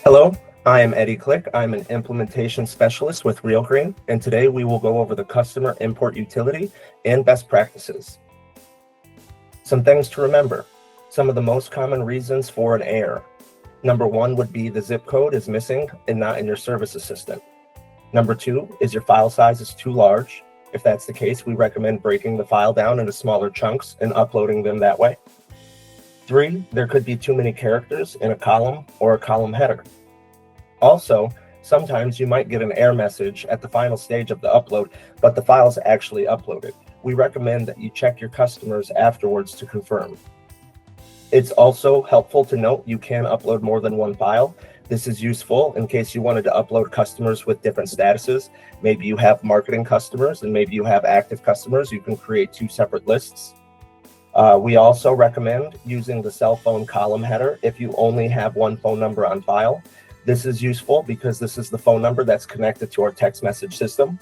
Hello, I am Eddie Click. I'm an implementation specialist with Realgreen, and today we will go over the customer import utility and best practices. Some things to remember. Some of the most common reasons for an error. Number one would be the zip code is missing and not in your service assistant. Number two is your file size is too large. If that's the case, we recommend breaking the file down into smaller chunks and uploading them that way. Three, there could be too many characters in a column or a column header. Also, sometimes you might get an error message at the final stage of the upload, but the file is actually uploaded. We recommend that you check your customers afterwards to confirm. It's also helpful to note you can upload more than one file. This is useful in case you wanted to upload customers with different statuses. Maybe you have marketing customers and maybe you have active customers. You can create two separate lists. We also recommend using the cell phone column header if you only have one phone number on file. This is useful because this is the phone number that's connected to our text message system.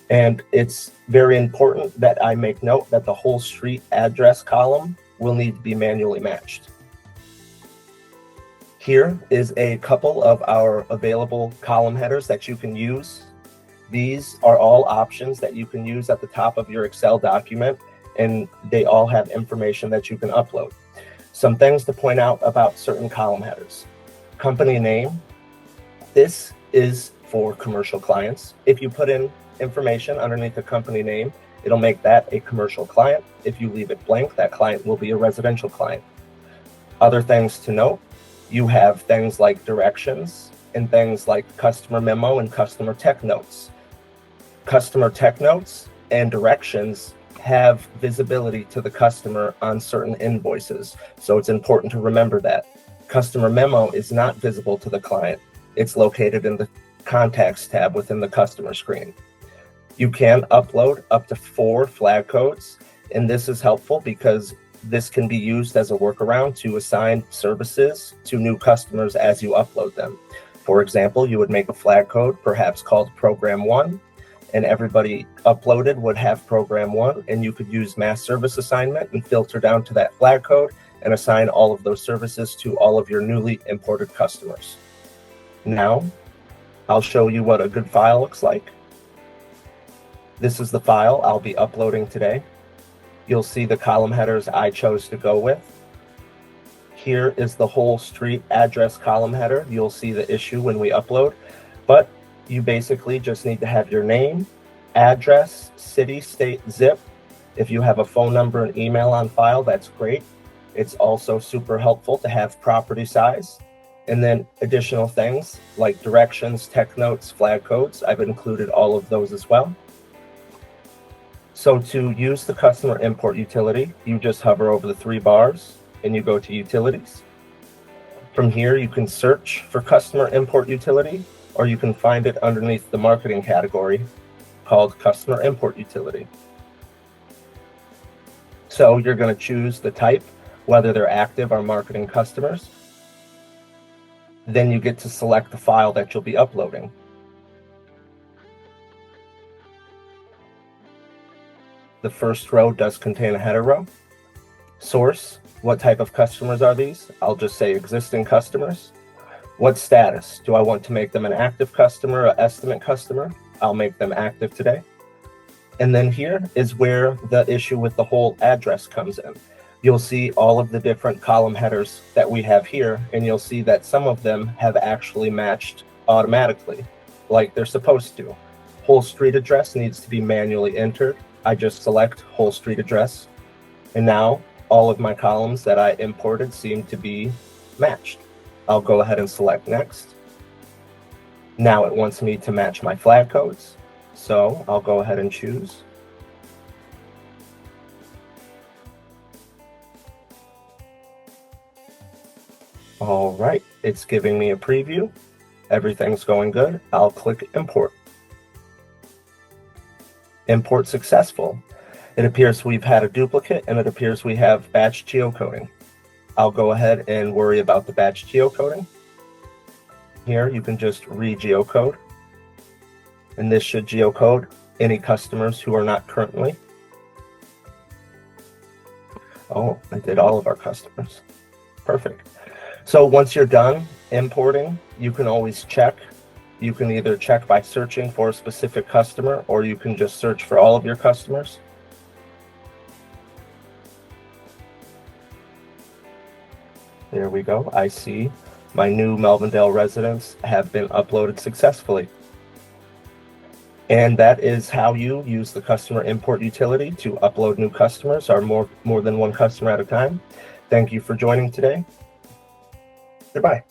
And it's very important that I make note that the whole street address column will need to be manually matched. Here is a couple of our available column headers that you can use. These are all options that you can use at the top of your Excel document, and they all have information that you can upload. Some things to point out about certain column headers. Company name. This is for commercial clients. If you put in information underneath the company name, it'll make that a commercial client. If you leave it blank, that client will be a residential client. Other things to note, you have things like directions and things like customer memo and customer tech notes. Customer tech notes and directions have visibility to the customer on certain invoices. So it's important to remember that. Customer memo is not visible to the client. It's located in the contacts tab within the customer screen. You can upload up to 4 flag codes, and this is helpful because this can be used as a workaround to assign services to new customers as you upload them. For example, you would make a flag code, perhaps called Program 1, and everybody uploaded would have Program 1, and you could use mass service assignment and filter down to that flag code and assign all of those services to all of your newly imported customers. Now, I'll show you what a good file looks like. This is the file I'll be uploading today. You'll see the column headers I chose to go with. Here is the whole street address column header. You'll see the issue when we upload, but you basically just need to have your name, address, city, state, zip. If you have a phone number and email on file, that's great. It's also super helpful to have property size. And then additional things like directions, tech notes, flag codes. I've included all of those as well. So to use the customer import utility, you just hover over the 3 bars and you go to utilities. From here, you can search for customer import utility, or you can find it underneath the marketing category called customer import utility. So you're going to choose the type, whether they're active or marketing customers. Then you get to select the file that you'll be uploading. The first row does contain a header row. Source, what type of customers are these? I'll just say existing customers. What status? Do I want to make them an active customer, an estimate customer? I'll make them active today. And then here is where the issue with the whole address comes in. You'll see all of the different column headers that we have here, and you'll see that some of them have actually matched automatically, like they're supposed to. Whole street address needs to be manually entered. I just select whole street address, and now all of my columns that I imported seem to be matched. I'll go ahead and select next. Now it wants me to match my flag codes, so I'll go ahead and choose. All right, it's giving me a preview. Everything's going good. I'll click import. Import successful. It appears we've had a duplicate, and it appears we have batch geocoding. I'll go ahead and worry about the batch geocoding. Here you can just re-geocode, and this should geocode any customers who are not currently. Oh, I did all of our customers. Perfect. So once you're done importing, you can always check. You can either check by searching for a specific customer, or you can just search for all of your customers. There we go. I see my new Melvindale residents have been uploaded successfully. And that is how you use the customer import utility to upload new customers, or more than one customer at a time. Thank you for joining today. Goodbye.